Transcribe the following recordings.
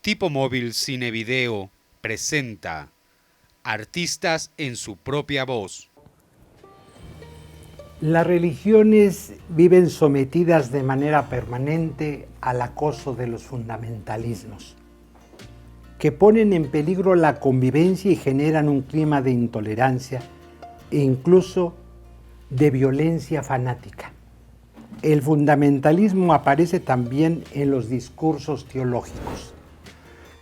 Tipo Móvil Cine Video presenta Artistas en su propia voz. Las religiones viven sometidas de manera permanente al acoso de los fundamentalismos, que ponen en peligro la convivencia y generan un clima de intolerancia e incluso de violencia fanática. El fundamentalismo aparece también en los discursos teológicos.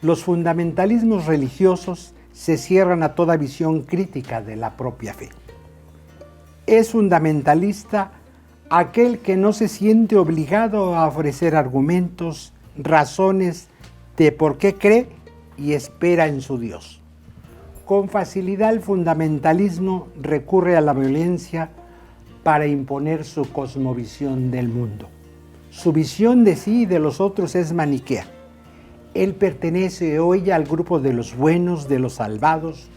Los fundamentalismos religiosos se cierran a toda visión crítica de la propia fe. Es fundamentalista aquel que no se siente obligado a ofrecer argumentos, razones de por qué cree y espera en su Dios. Con facilidad el fundamentalismo recurre a la violencia para imponer su cosmovisión del mundo. Su visión de sí y de los otros es maniquea. Él pertenece hoy al grupo de los buenos, de los salvados.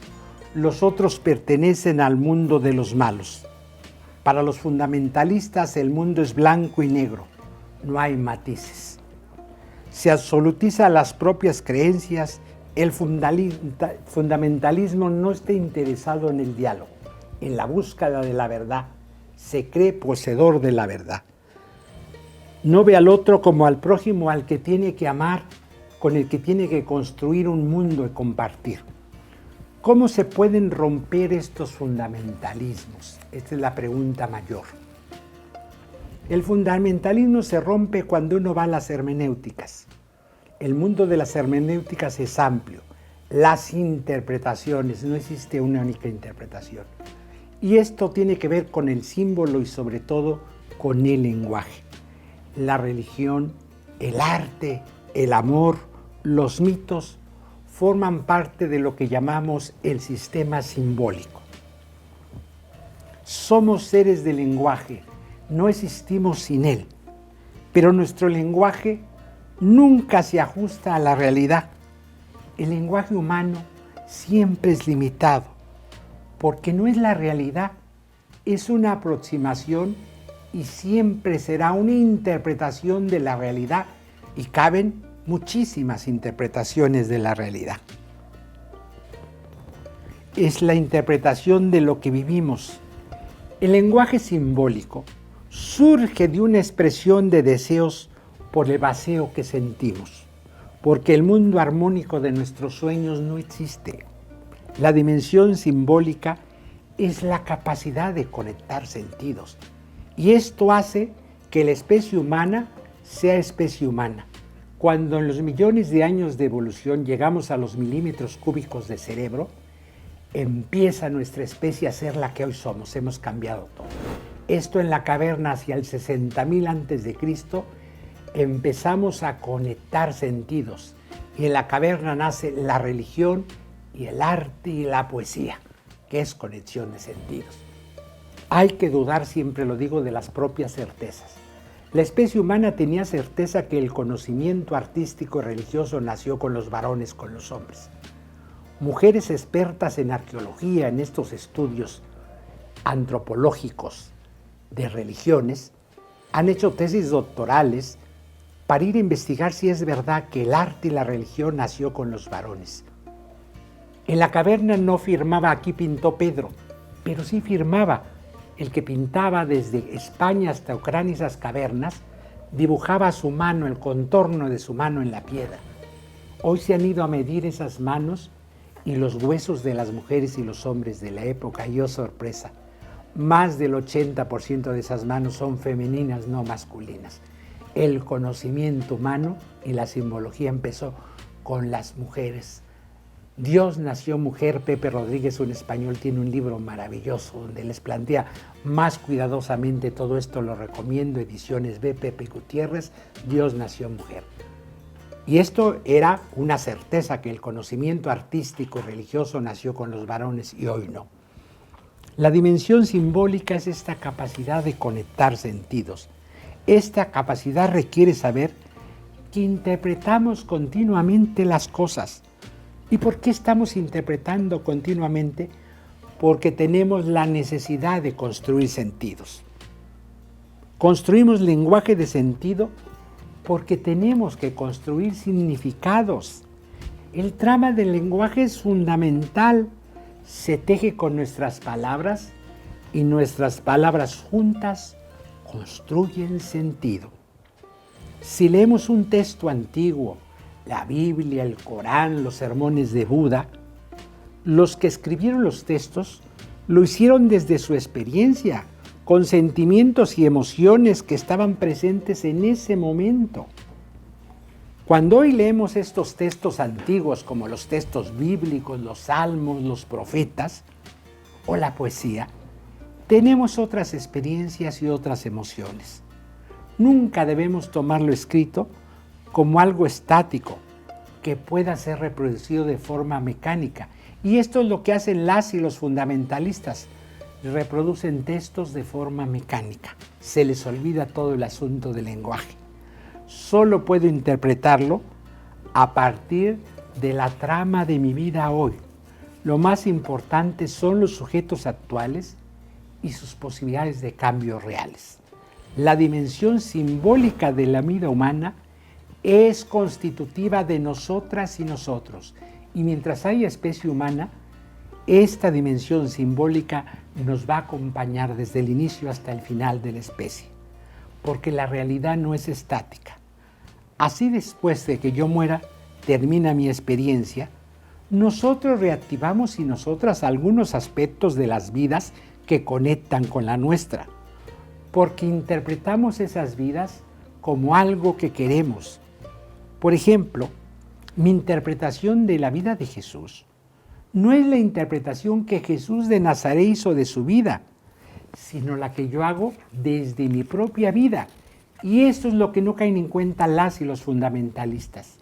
Los otros pertenecen al mundo de los malos. Para los fundamentalistas el mundo es blanco y negro, no hay matices. Se absolutiza las propias creencias, el fundamentalismo no está interesado en el diálogo, en la búsqueda de la verdad, se cree poseedor de la verdad. No ve al otro como al prójimo al que tiene que amar, con el que tiene que construir un mundo y compartir. ¿Cómo se pueden romper estos fundamentalismos? Esta es la pregunta mayor. El fundamentalismo se rompe cuando uno va a las hermenéuticas. El mundo de las hermenéuticas es amplio. Las interpretaciones, no existe una única interpretación. Y esto tiene que ver con el símbolo y sobre todo con el lenguaje. La religión, el arte, el amor, los mitos forman parte de lo que llamamos el sistema simbólico. Somos seres de lenguaje, no existimos sin él, pero nuestro lenguaje nunca se ajusta a la realidad. El lenguaje humano siempre es limitado, porque no es la realidad, es una aproximación y siempre será una interpretación de la realidad y caben muchísimas interpretaciones de la realidad. Es la interpretación de lo que vivimos. El lenguaje simbólico surge de una expresión de deseos por el vacío que sentimos, porque el mundo armónico de nuestros sueños no existe. La dimensión simbólica es la capacidad de conectar sentidos, y esto hace que la especie humana sea especie humana. Cuando en los millones de años de evolución llegamos a los milímetros cúbicos de cerebro, empieza nuestra especie a ser la que hoy somos, hemos cambiado todo. Esto en la caverna hacia el 60.000 antes de Cristo, empezamos a conectar sentidos y en la caverna nace la religión y el arte y la poesía, que es conexión de sentidos. Hay que dudar, siempre lo digo, de las propias certezas. La especie humana tenía certeza que el conocimiento artístico y religioso nació con los varones, con los hombres. Mujeres expertas en arqueología, en estos estudios antropológicos de religiones, han hecho tesis doctorales para ir a investigar si es verdad que el arte y la religión nació con los varones. En la caverna no firmaba "aquí pintó Pedro", pero sí firmaba. El que pintaba desde España hasta Ucrania, esas cavernas, dibujaba su mano, el contorno de su mano en la piedra. Hoy se han ido a medir esas manos y los huesos de las mujeres y los hombres de la época, y oh sorpresa, más del 80% de esas manos son femeninas, no masculinas. El conocimiento humano y la simbología empezó con las mujeres. Dios nació mujer. Pepe Rodríguez, un español, tiene un libro maravilloso donde les plantea más cuidadosamente todo esto, lo recomiendo, Ediciones B, Pepe Gutiérrez, Dios nació mujer. Y esto era una certeza, que el conocimiento artístico y religioso nació con los varones y hoy no. La dimensión simbólica es esta capacidad de conectar sentidos. Esta capacidad requiere saber que interpretamos continuamente las cosas. ¿Y por qué estamos interpretando continuamente? Porque tenemos la necesidad de construir sentidos. Construimos lenguaje de sentido porque tenemos que construir significados. El trama del lenguaje es fundamental. Se teje con nuestras palabras y nuestras palabras juntas construyen sentido. Si leemos un texto antiguo, la Biblia, el Corán, los sermones de Buda, los que escribieron los textos lo hicieron desde su experiencia, con sentimientos y emociones que estaban presentes en ese momento. Cuando hoy leemos estos textos antiguos como los textos bíblicos, los salmos, los profetas o la poesía, tenemos otras experiencias y otras emociones. Nunca debemos tomar lo escrito como algo estático que pueda ser reproducido de forma mecánica. Y esto es lo que hacen las y los fundamentalistas. Reproducen textos de forma mecánica. Se les olvida todo el asunto del lenguaje. Solo puedo interpretarlo a partir de la trama de mi vida hoy. Lo más importante son los sujetos actuales y sus posibilidades de cambio reales. La dimensión simbólica de la vida humana es constitutiva de nosotras y nosotros. Y mientras haya especie humana, esta dimensión simbólica nos va a acompañar desde el inicio hasta el final de la especie. Porque la realidad no es estática. Así después de que yo muera, termina mi experiencia, nosotros reactivamos y nosotras algunos aspectos de las vidas que conectan con la nuestra, porque interpretamos esas vidas como algo que queremos. Por ejemplo, mi interpretación de la vida de Jesús no es la interpretación que Jesús de Nazaret hizo de su vida, sino la que yo hago desde mi propia vida. Y esto es lo que no caen en cuenta las y los fundamentalistas,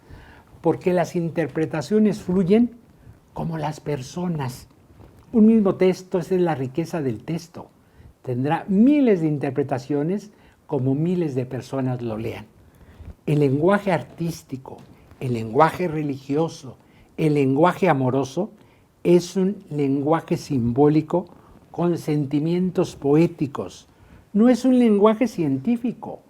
porque las interpretaciones fluyen como las personas. Un mismo texto, esa es la riqueza del texto. Tendrá miles de interpretaciones como miles de personas lo lean. El lenguaje artístico, el lenguaje religioso, el lenguaje amoroso es un lenguaje simbólico con sentimientos poéticos. No es un lenguaje científico.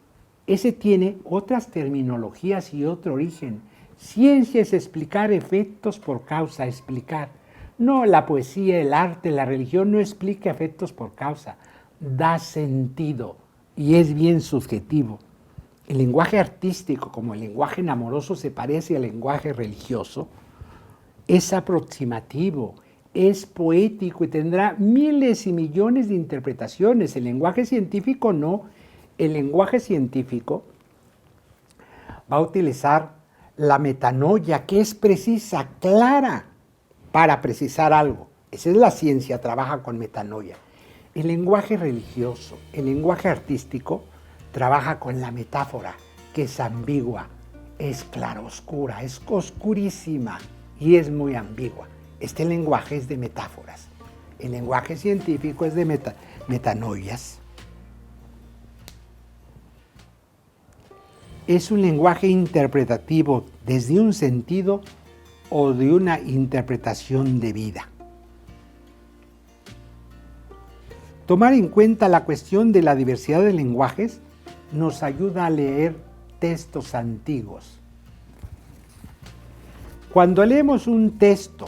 Ese tiene otras terminologías y otro origen. Ciencia es explicar efectos por causa, explicar. No, la poesía, el arte, la religión no explica efectos por causa. Da sentido y es bien subjetivo. El lenguaje artístico, como el lenguaje amoroso, se parece al lenguaje religioso. Es aproximativo, es poético y tendrá miles y millones de interpretaciones. El lenguaje científico no. El lenguaje científico va a utilizar la metanoia, que es precisa, clara, para precisar algo. Esa es la ciencia, trabaja con metanoia. El lenguaje religioso, el lenguaje artístico, trabaja con la metáfora, que es ambigua, es claroscura, es oscurísima y es muy ambigua. Este lenguaje es de metáforas. El lenguaje científico es de metanoias. Es un lenguaje interpretativo desde un sentido o de una interpretación de vida. Tomar en cuenta la cuestión de la diversidad de lenguajes nos ayuda a leer textos antiguos. Cuando leemos un texto,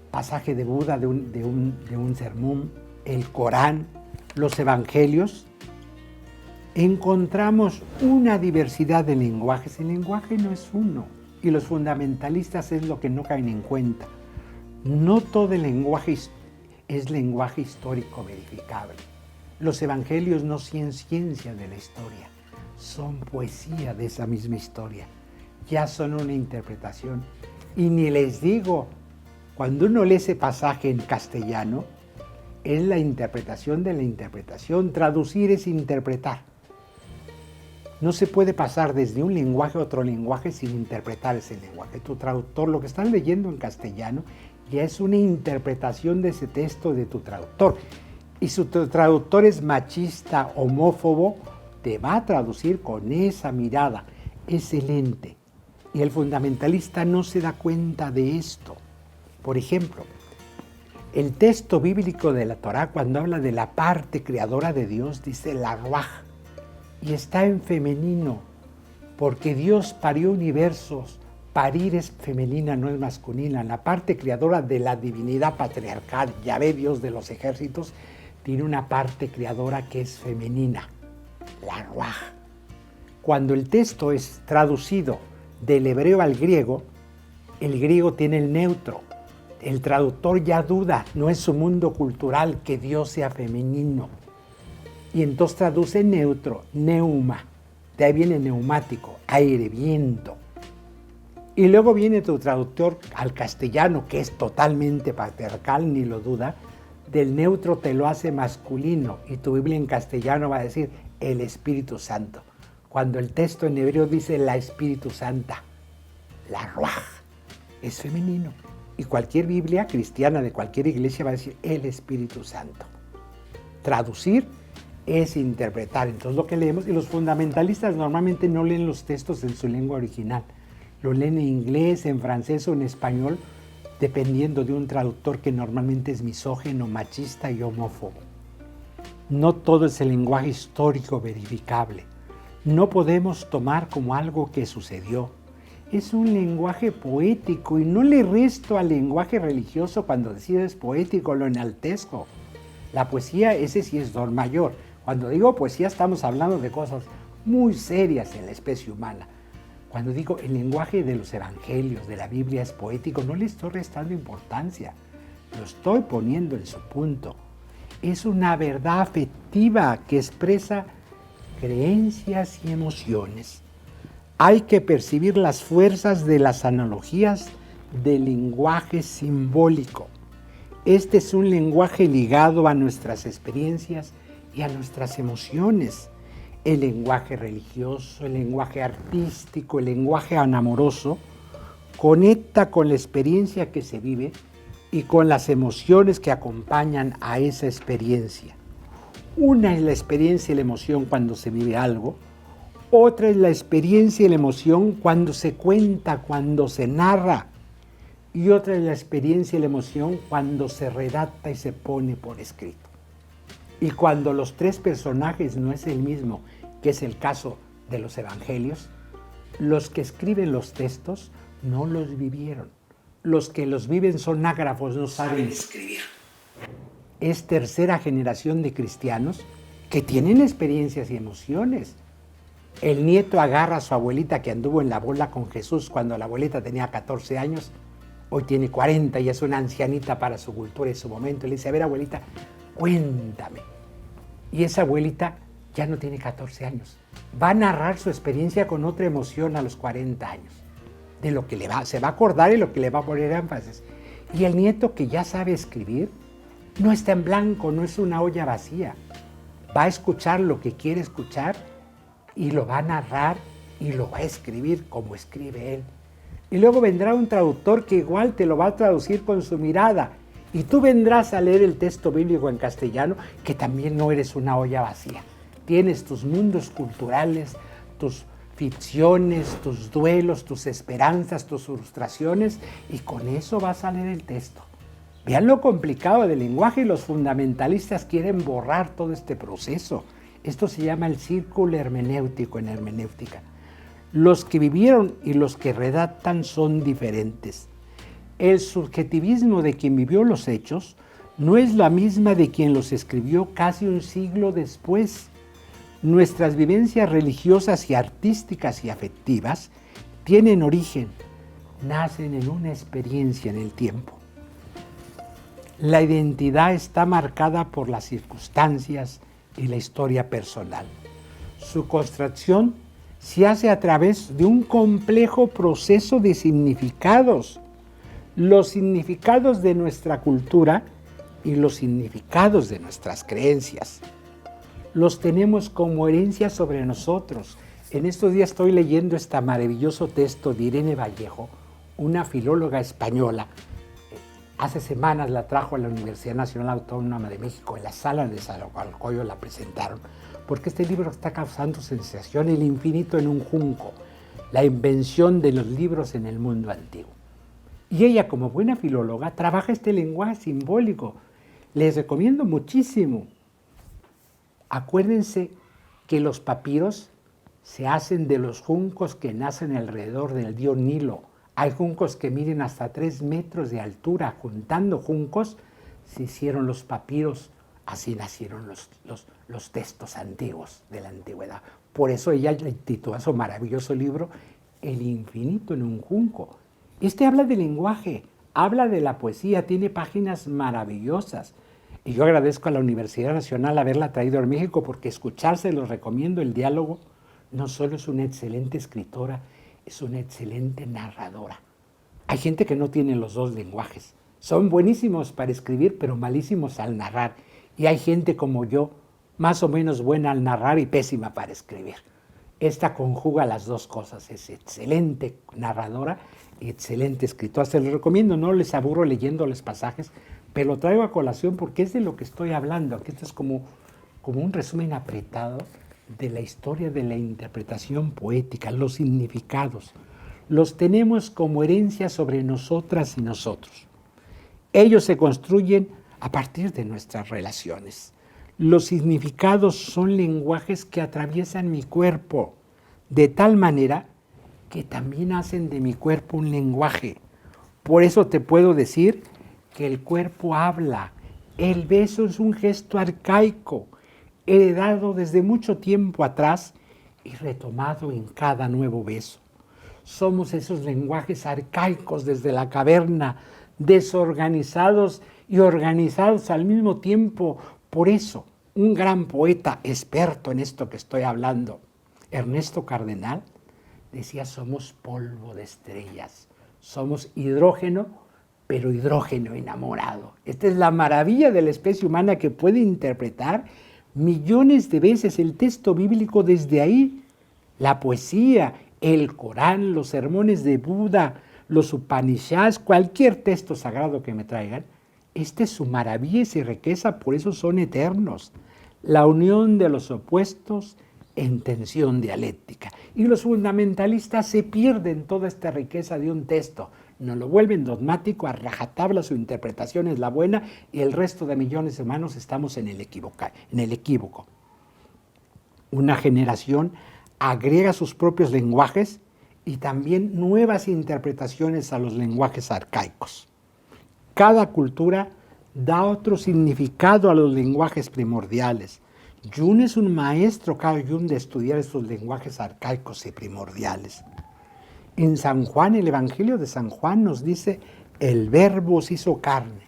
pasaje de Buda, de un sermón, el Corán, los evangelios, encontramos una diversidad de lenguajes. El lenguaje no es uno, y los fundamentalistas es lo que no caen en cuenta. No todo el lenguaje es lenguaje histórico verificable. Los evangelios no son ciencia de la historia, son poesía de esa misma historia. Ya son una interpretación. Y ni les digo, cuando uno lee ese pasaje en castellano, es la interpretación de la interpretación. Traducir es interpretar. No se puede pasar desde un lenguaje a otro lenguaje sin interpretar ese lenguaje. Tu traductor, lo que estás leyendo en castellano, ya es una interpretación de ese texto de tu traductor. Y si tu traductor es machista, homófobo, te va a traducir con esa mirada. Excelente. Y el fundamentalista no se da cuenta de esto. Por ejemplo, el texto bíblico de la Torá, cuando habla de la parte creadora de Dios, dice la ruaj, y está en femenino, porque Dios parió universos Parir es femenina, no es masculina. La parte creadora de la divinidad patriarcal, Yahvé, Dios de los ejércitos, tiene una parte creadora que es femenina, la ruaj. Cuando el texto es traducido del hebreo al griego, el griego tiene el neutro. El traductor ya duda, no es su mundo cultural que Dios sea femenino. Y entonces traduce neutro, neuma. De ahí viene neumático, aire, viento. Y luego viene tu traductor al castellano, que es totalmente patriarcal, ni lo duda. Del neutro te lo hace masculino y tu Biblia en castellano va a decir el Espíritu Santo. Cuando el texto en hebreo dice la Espíritu Santa, la ruaj, es femenino. Y cualquier Biblia cristiana de cualquier iglesia va a decir el Espíritu Santo. Traducir es interpretar. Entonces lo que leemos, y los fundamentalistas normalmente no leen los textos en su lengua original. Lo leen en inglés, en francés o en español, dependiendo de un traductor que normalmente es misógino, machista y homófobo. No todo es el lenguaje histórico verificable. No podemos tomar como algo que sucedió. Es un lenguaje poético y no le resto al lenguaje religioso cuando decides poético, lo enaltezco. La poesía, ese sí es don mayor. Cuando digo poesía estamos hablando de cosas muy serias en la especie humana. Cuando digo el lenguaje de los evangelios, de la Biblia es poético, no le estoy restando importancia, lo estoy poniendo en su punto. Es una verdad afectiva que expresa creencias y emociones. Hay que percibir las fuerzas de las analogías del lenguaje simbólico. Este es un lenguaje ligado a nuestras experiencias y a nuestras emociones. El lenguaje religioso, el lenguaje artístico, el lenguaje amoroso, conecta con la experiencia que se vive y con las emociones que acompañan a esa experiencia. Una es la experiencia y la emoción cuando se vive algo, otra es la experiencia y la emoción cuando se cuenta, cuando se narra, y otra es la experiencia y la emoción cuando se redacta y se pone por escrito. Y cuando los tres personajes no es el mismo, que es el caso de los evangelios, los que escriben los textos no los vivieron. Los que los viven son ágrafos, no saben escribir. Es tercera generación de cristianos que tienen experiencias y emociones. El nieto agarra a su abuelita que anduvo en la bola con Jesús cuando la abuelita tenía 14 años, hoy tiene 40 y es una ancianita para su cultura y su momento. Y le dice, a ver abuelita, cuéntame. Y esa abuelita ya no tiene 14 años. Va a narrar su experiencia con otra emoción a los 40 años. De lo que se va a acordar y lo que le va a poner énfasis. Y el nieto que ya sabe escribir, no está en blanco, no es una olla vacía. Va a escuchar lo que quiere escuchar y lo va a narrar y lo va a escribir como escribe él. Y luego vendrá un traductor que igual te lo va a traducir con su mirada. Y tú vendrás a leer el texto bíblico en castellano, que también no eres una olla vacía. Tienes tus mundos culturales, tus ficciones, tus duelos, tus esperanzas, tus frustraciones, y con eso vas a leer el texto. Vean lo complicado del lenguaje y los fundamentalistas quieren borrar todo este proceso. Esto se llama el círculo hermenéutico en hermenéutica. Los que vivieron y los que redactan son diferentes. El subjetivismo de quien vivió los hechos no es la misma de quien los escribió casi un siglo después. Nuestras vivencias religiosas y artísticas y afectivas tienen origen, nacen en una experiencia en el tiempo. La identidad está marcada por las circunstancias y la historia personal. Su construcción se hace a través de un complejo proceso de significados. Los significados de nuestra cultura y los significados de nuestras creencias. Los tenemos como herencia sobre nosotros. En estos días estoy leyendo este maravilloso texto de Irene Vallejo, una filóloga española. Hace semanas la trajo a la Universidad Nacional Autónoma de México, en la sala de Nezahualcóyotl la presentaron, porque este libro está causando sensación, El infinito en un junco, la invención de los libros en el mundo antiguo. Y ella, como buena filóloga, trabaja este lenguaje simbólico. Les recomiendo muchísimo. Acuérdense que los papiros se hacen de los juncos que nacen alrededor del río Nilo, Hay juncos que miden hasta 3 metros de altura. Juntando juncos se hicieron los papiros. Así nacieron los textos antiguos de la antigüedad. Por eso ella le tituló su maravilloso libro El infinito en un junco. Este habla de lenguaje, habla de la poesía, tiene páginas maravillosas. Y yo agradezco a la Universidad Nacional haberla traído a México, porque escucharse, los recomiendo. El diálogo no solo es una excelente escritora, es una excelente narradora. Hay gente que no tiene los dos lenguajes. Son buenísimos para escribir, pero malísimos al narrar. Y hay gente como yo, más o menos buena al narrar y pésima para escribir. Esta conjuga las dos cosas, es excelente narradora y excelente escritora. Se los recomiendo, no les aburro leyendo los pasajes, pero lo traigo a colación porque es de lo que estoy hablando. Aquí esto es como un resumen apretado de la historia de la interpretación poética, los significados. Los tenemos como herencia sobre nosotras y nosotros. Ellos se construyen a partir de nuestras relaciones. Los significados son lenguajes que atraviesan mi cuerpo, de tal manera que también hacen de mi cuerpo un lenguaje. Por eso te puedo decir que el cuerpo habla. El beso es un gesto arcaico, heredado desde mucho tiempo atrás y retomado en cada nuevo beso. Somos esos lenguajes arcaicos desde la caverna, desorganizados y organizados al mismo tiempo. Por eso, un gran poeta experto en esto que estoy hablando, Ernesto Cardenal, decía: somos polvo de estrellas, somos hidrógeno, pero hidrógeno enamorado. Esta es la maravilla de la especie humana, que puede interpretar millones de veces el texto bíblico desde ahí. La poesía, el Corán, los sermones de Buda, los Upanishads, cualquier texto sagrado que me traigan, esta es su maravilla y su riqueza, por eso son eternos. La unión de los opuestos en tensión dialéctica. Y los fundamentalistas se pierden toda esta riqueza de un texto. Nos lo vuelven dogmático, a rajatabla, su interpretación es la buena y el resto de millones de humanos estamos en el equívoco. Una generación agrega sus propios lenguajes y también nuevas interpretaciones a los lenguajes arcaicos. Cada cultura da otro significado a los lenguajes primordiales. Jung es un maestro, Carl Jung, de estudiar estos lenguajes arcaicos y primordiales. En San Juan, el Evangelio de San Juan nos dice: el verbo se hizo carne.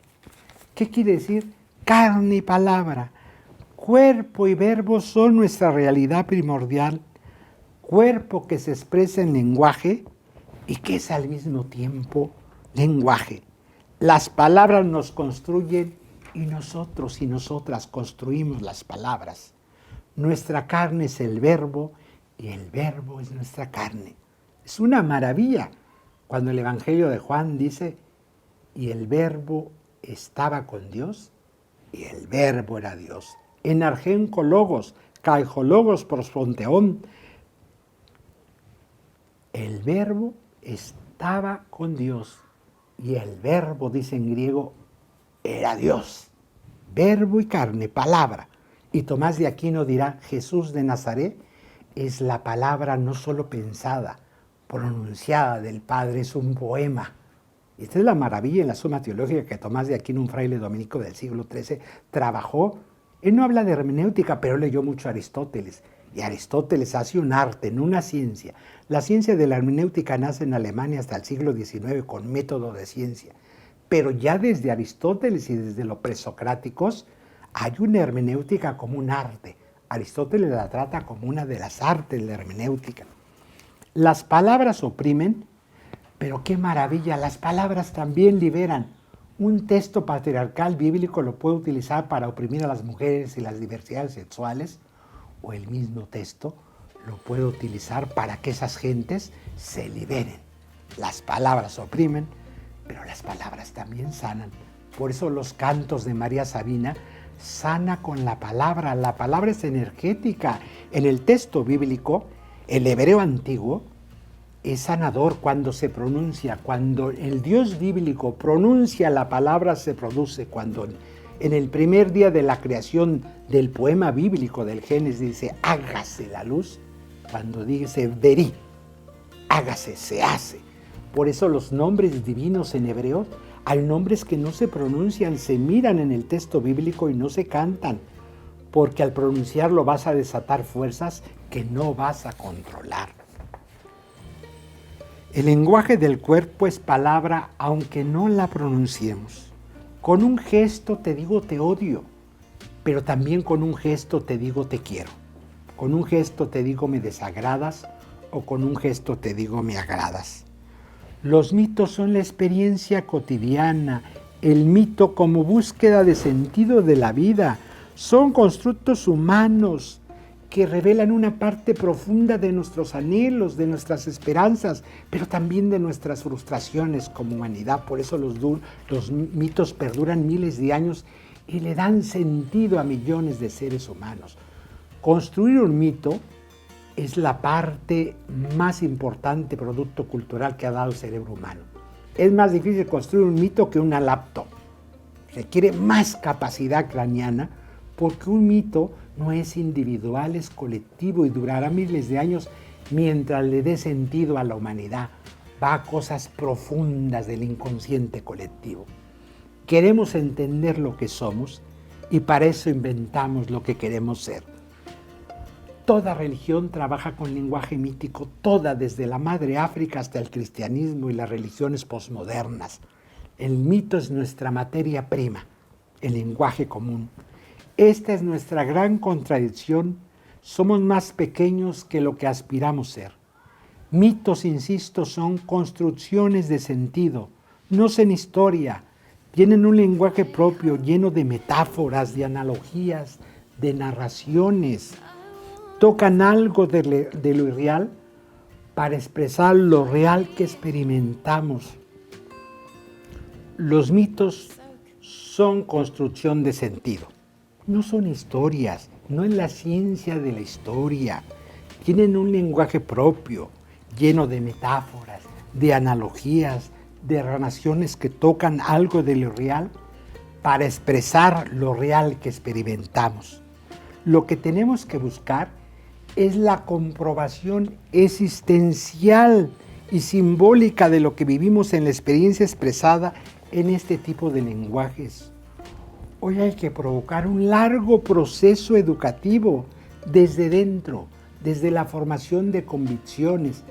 ¿Qué quiere decir? Carne y palabra. Cuerpo y verbo son nuestra realidad primordial. Cuerpo que se expresa en lenguaje y que es al mismo tiempo lenguaje. Las palabras nos construyen y nosotros y nosotras construimos las palabras. Nuestra carne es el verbo y el verbo es nuestra carne. Es una maravilla cuando el Evangelio de Juan dice: y el verbo estaba con Dios y el verbo era Dios. En argenco logos, caijologos prosponteón. El verbo estaba con Dios y el verbo, dice en griego, era Dios. Verbo y carne, palabra. Y Tomás de Aquino dirá: Jesús de Nazaret es la palabra no solo pensada, pronunciada del Padre, es un poema. Y esta es la maravilla en la Suma Teológica que Tomás de Aquino, un fraile dominico del siglo XIII, trabajó. Él no habla de hermenéutica, pero leyó mucho a Aristóteles. Y Aristóteles hace un arte, no una ciencia. La ciencia de la hermenéutica nace en Alemania hasta el siglo XIX con método de ciencia. Pero ya desde Aristóteles y desde los presocráticos hay una hermenéutica como un arte. Aristóteles la trata como una de las artes de la hermenéutica. Las palabras oprimen, pero qué maravilla, las palabras también liberan. Un texto patriarcal bíblico lo puede utilizar para oprimir a las mujeres y las diversidades sexuales, o el mismo texto lo puede utilizar para que esas gentes se liberen. Las palabras oprimen, pero las palabras también sanan. Por eso los cantos de María Sabina sana con la palabra. La palabra es energética. En el texto bíblico, el hebreo antiguo es sanador cuando se pronuncia. Cuando el Dios bíblico pronuncia la palabra, se produce. Cuando en el primer día de la creación del poema bíblico del Génesis dice: hágase la luz. Cuando dice verí, hágase, se hace. Por eso los nombres divinos en hebreo, hay nombres que no se pronuncian, se miran en el texto bíblico y no se cantan, porque al pronunciarlo vas a desatar fuerzas que no vas a controlar. El lenguaje del cuerpo es palabra aunque no la pronunciemos. Con un gesto te digo te odio, pero también con un gesto te digo te quiero. Con un gesto te digo me desagradas o con un gesto te digo me agradas. Los mitos son la experiencia cotidiana, el mito como búsqueda de sentido de la vida. Son constructos humanos que revelan una parte profunda de nuestros anhelos, de nuestras esperanzas, pero también de nuestras frustraciones como humanidad. Por eso los mitos perduran miles de años y le dan sentido a millones de seres humanos. Construir un mito es la parte más importante producto cultural que ha dado el cerebro humano. Es más difícil construir un mito que una laptop. Requiere más capacidad craneana porque un mito no es individual, es colectivo y durará miles de años mientras le dé sentido a la humanidad. Va a cosas profundas del inconsciente colectivo. Queremos entender lo que somos y para eso inventamos lo que queremos ser. Toda religión trabaja con lenguaje mítico, toda, desde la madre África hasta el cristianismo y las religiones posmodernas. El mito es nuestra materia prima, el lenguaje común. Esta es nuestra gran contradicción. Somos más pequeños que lo que aspiramos ser. Mitos, insisto, son construcciones de sentido, no son historia. Tienen un lenguaje propio, lleno de metáforas, de analogías, de narraciones. Tocan algo de lo irreal para expresar lo real que experimentamos. Los mitos son construcción de sentido. No son historias, no es la ciencia de la historia. Tienen un lenguaje propio, lleno de metáforas, de analogías, de narraciones que tocan algo de lo real para expresar lo real que experimentamos. Lo que tenemos que buscar es la comprobación existencial y simbólica de lo que vivimos en la experiencia expresada en este tipo de lenguajes. Hoy hay que provocar un largo proceso educativo desde dentro, desde la formación de convicciones.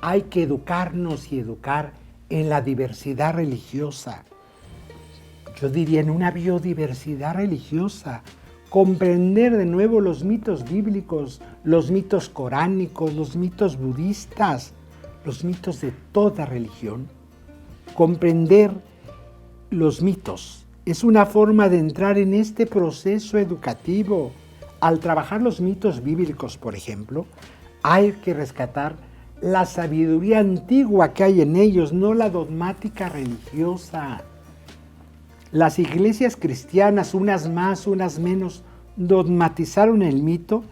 Hay que educarnos y educar en la diversidad religiosa. Yo diría en una biodiversidad religiosa. Comprender de nuevo los mitos bíblicos, los mitos coránicos, los mitos budistas, los mitos de toda religión. Comprender los mitos es una forma de entrar en este proceso educativo. Al trabajar los mitos bíblicos, por ejemplo, hay que rescatar la sabiduría antigua que hay en ellos, no la dogmática religiosa. Las iglesias cristianas, unas más, unas menos, dogmatizaron el mito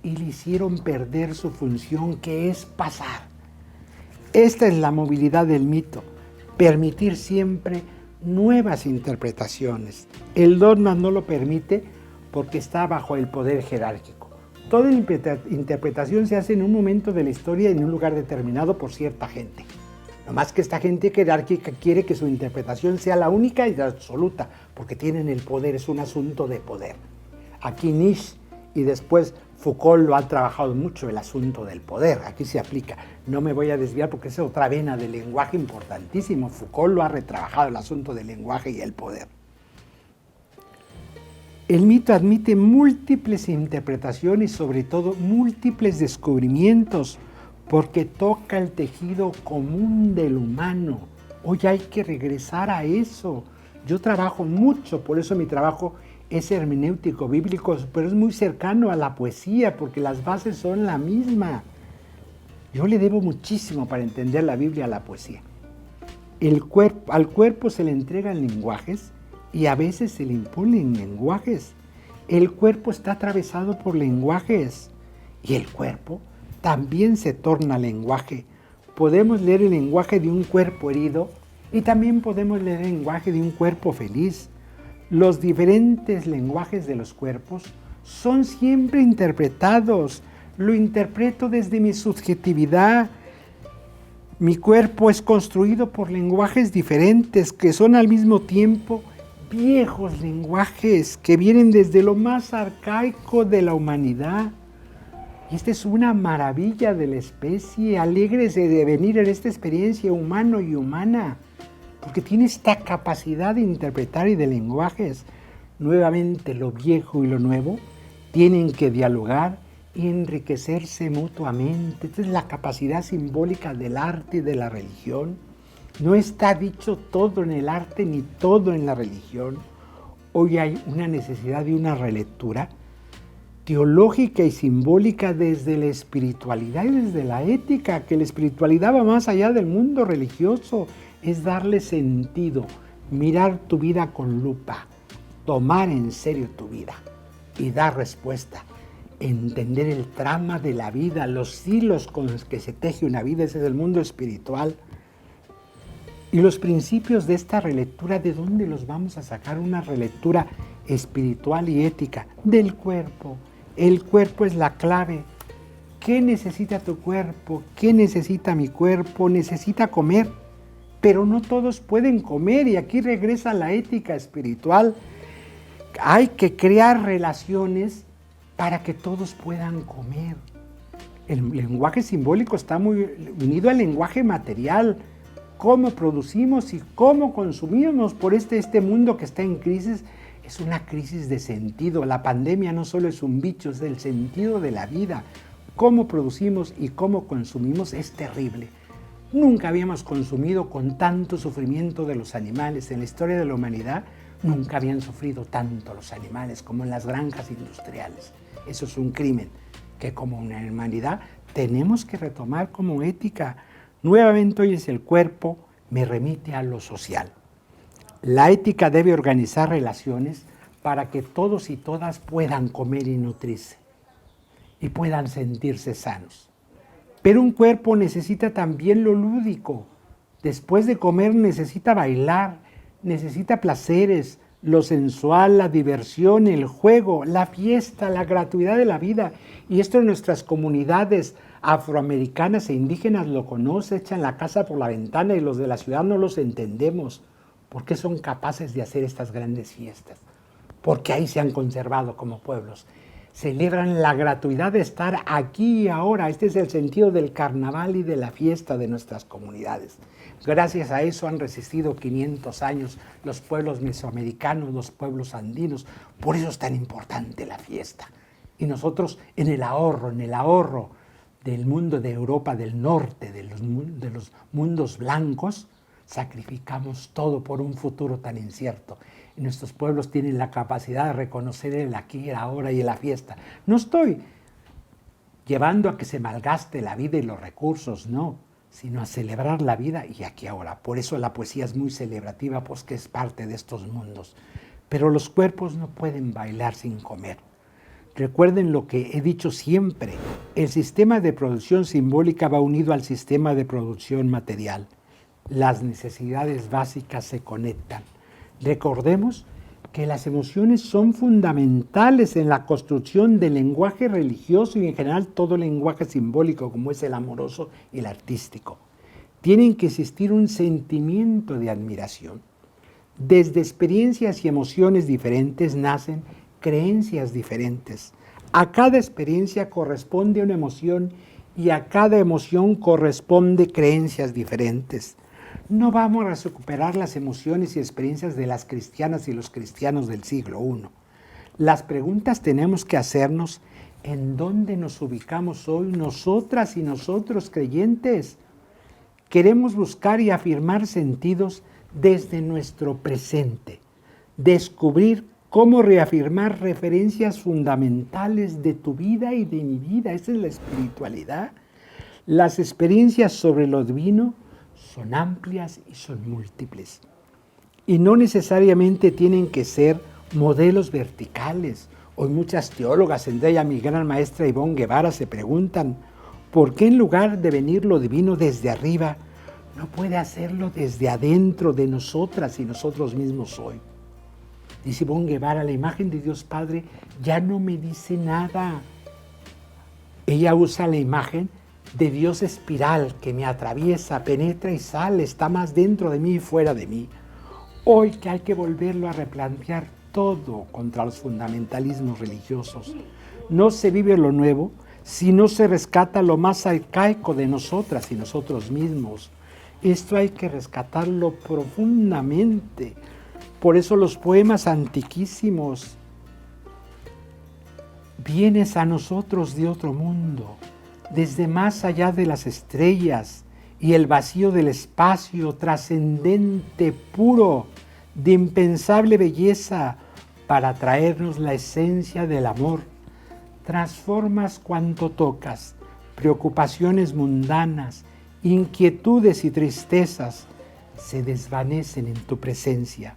y le hicieron perder su función, que es pasar. Esta es la movilidad del mito, permitir siempre nuevas interpretaciones. El dogma no lo permite porque está bajo el poder jerárquico. Toda interpretación se hace en un momento de la historia en un lugar determinado por cierta gente. No más que esta gente jerárquica quiere que su interpretación sea la única y la absoluta, porque tienen el poder, es un asunto de poder. Aquí Nietzsche y después Foucault lo han trabajado mucho, el asunto del poder. Aquí se aplica. No me voy a desviar porque es otra vena del lenguaje importantísimo. Foucault lo ha retrabajado, el asunto del lenguaje y el poder. El mito admite múltiples interpretaciones y sobre todo múltiples descubrimientos porque toca el tejido común del humano. Hoy hay que regresar a eso. Yo trabajo mucho, por eso mi trabajo es hermenéutico bíblico, pero es muy cercano a la poesía porque las bases son la misma. Yo le debo muchísimo para entender la Biblia a la poesía. Al cuerpo se le entregan lenguajes y a veces se le imponen lenguajes. El cuerpo está atravesado por lenguajes y el cuerpo también se torna lenguaje. Podemos leer el lenguaje de un cuerpo herido y también podemos leer el lenguaje de un cuerpo feliz. Los diferentes lenguajes de los cuerpos son siempre interpretados. Lo interpreto desde mi subjetividad. Mi cuerpo es construido por lenguajes diferentes que son al mismo tiempo viejos lenguajes que vienen desde lo más arcaico de la humanidad. Y esta es una maravilla de la especie. Alégrese de venir en esta experiencia humano y humana, porque tiene esta capacidad de interpretar y de lenguajes. Nuevamente lo viejo y lo nuevo tienen que dialogar y enriquecerse mutuamente. Esta es la capacidad simbólica del arte y de la religión. No está dicho todo en el arte ni todo en la religión. Hoy hay una necesidad de una relectura teológica y simbólica desde la espiritualidad y desde la ética, que la espiritualidad va más allá del mundo religioso, es darle sentido, mirar tu vida con lupa, tomar en serio tu vida y dar respuesta, entender el trama de la vida, los hilos con los que se teje una vida, ese es el mundo espiritual. Y los principios de esta relectura, ¿de dónde los vamos a sacar? Una relectura espiritual y ética del cuerpo. El cuerpo es la clave. ¿Qué necesita tu cuerpo? ¿Qué necesita mi cuerpo? Necesita comer, pero no todos pueden comer, y aquí regresa la ética espiritual. Hay que crear relaciones para que todos puedan comer. El lenguaje simbólico está muy unido al lenguaje material. Cómo producimos y cómo consumimos por este mundo que está en crisis. Es una crisis de sentido. La pandemia no solo es un bicho, es el sentido de la vida. Cómo producimos y cómo consumimos es terrible. Nunca habíamos consumido con tanto sufrimiento de los animales. En la historia de la humanidad nunca habían sufrido tanto los animales como en las granjas industriales. Eso es un crimen que como una humanidad tenemos que retomar como ética. Nuevamente hoy es el cuerpo, me remite a lo social. La ética debe organizar relaciones para que todos y todas puedan comer y nutrirse y puedan sentirse sanos. Pero un cuerpo necesita también lo lúdico. Después de comer necesita bailar, necesita placeres, lo sensual, la diversión, el juego, la fiesta, la gratuidad de la vida. Y esto en nuestras comunidades afroamericanas e indígenas lo conocen, echan la casa por la ventana y los de la ciudad no los entendemos. ¿Por qué son capaces de hacer estas grandes fiestas? Porque ahí se han conservado como pueblos. Celebran la gratuidad de estar aquí y ahora. Este es el sentido del carnaval y de la fiesta de nuestras comunidades. Gracias a eso han resistido 500 años los pueblos mesoamericanos, los pueblos andinos. Por eso es tan importante la fiesta. Y nosotros en el ahorro del mundo de Europa del Norte, de los mundos blancos, sacrificamos todo por un futuro tan incierto. Y nuestros pueblos tienen la capacidad de reconocer el aquí, el ahora y la fiesta. No estoy llevando a que se malgaste la vida y los recursos, no, sino a celebrar la vida y aquí ahora. Por eso la poesía es muy celebrativa, pues que es parte de estos mundos. Pero los cuerpos no pueden bailar sin comer. Recuerden lo que he dicho siempre, el sistema de producción simbólica va unido al sistema de producción material. Las necesidades básicas se conectan. Recordemos que las emociones son fundamentales en la construcción del lenguaje religioso y en general todo lenguaje simbólico como es el amoroso y el artístico. Tienen que existir un sentimiento de admiración. Desde experiencias y emociones diferentes nacen creencias diferentes. A cada experiencia corresponde una emoción y a cada emoción corresponde creencias diferentes. No vamos a recuperar las emociones y experiencias de las cristianas y los cristianos del siglo I. Las preguntas tenemos que hacernos: ¿en dónde nos ubicamos hoy nosotras y nosotros creyentes? Queremos buscar y afirmar sentidos desde nuestro presente, descubrir cómo reafirmar referencias fundamentales de tu vida y de mi vida. Esa es la espiritualidad. Las experiencias sobre lo divino son amplias y son múltiples. Y no necesariamente tienen que ser modelos verticales. Hoy muchas teólogas, entre ellas mi gran maestra Ivonne Guevara, se preguntan ¿por qué en lugar de venir lo divino desde arriba, no puede hacerlo desde adentro de nosotras y nosotros mismos hoy? Dice Ivonne Guevara, la imagen de Dios Padre ya no me dice nada. Ella usa la imagen de Dios espiral que me atraviesa, penetra y sale, está más dentro de mí y fuera de mí. Hoy que hay que volverlo a replantear todo contra los fundamentalismos religiosos. No se vive lo nuevo si no se rescata lo más arcaico de nosotras y nosotros mismos. Esto hay que rescatarlo profundamente. Por eso los poemas antiquísimos. Vienes a nosotros de otro mundo, desde más allá de las estrellas y el vacío del espacio trascendente, puro, de impensable belleza, para traernos la esencia del amor. Transformas cuanto tocas, preocupaciones mundanas, inquietudes y tristezas, se desvanecen en tu presencia.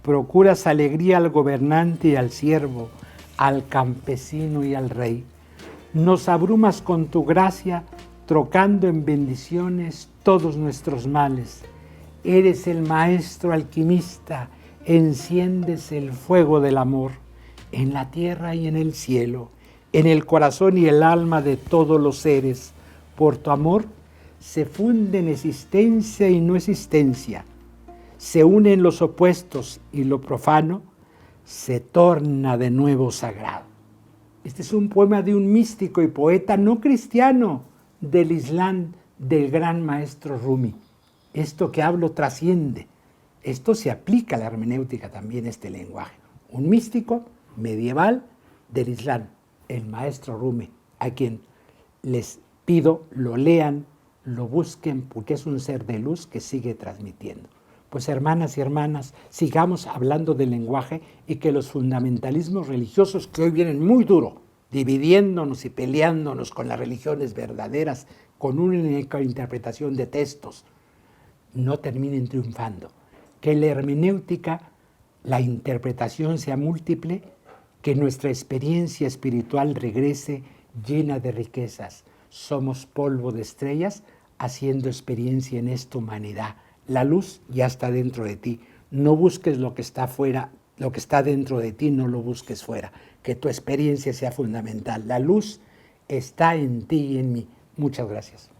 Procuras alegría al gobernante y al siervo, al campesino y al rey. Nos abrumas con tu gracia, trocando en bendiciones todos nuestros males. Eres el maestro alquimista, enciendes el fuego del amor en la tierra y en el cielo, en el corazón y el alma de todos los seres. Por tu amor se funden existencia y no existencia, se unen los opuestos y lo profano se torna de nuevo sagrado. Este es un poema de un místico y poeta no cristiano del Islam, del gran maestro Rumi. Esto que hablo trasciende. Esto se aplica a la hermenéutica también, este lenguaje. Un místico medieval del Islam, el maestro Rumi, a quien les pido lo lean, lo busquen, porque es un ser de luz que sigue transmitiendo. Pues hermanas y hermanas, sigamos hablando del lenguaje y que los fundamentalismos religiosos que hoy vienen muy duro, dividiéndonos y peleándonos con las religiones verdaderas, con una única interpretación de textos, no terminen triunfando. Que la hermenéutica, la interpretación sea múltiple, que nuestra experiencia espiritual regrese llena de riquezas. Somos polvo de estrellas haciendo experiencia en esta humanidad. La luz ya está dentro de ti. No busques lo que está fuera, lo que está dentro de ti, no lo busques fuera. Que tu experiencia sea fundamental. La luz está en ti y en mí. Muchas gracias.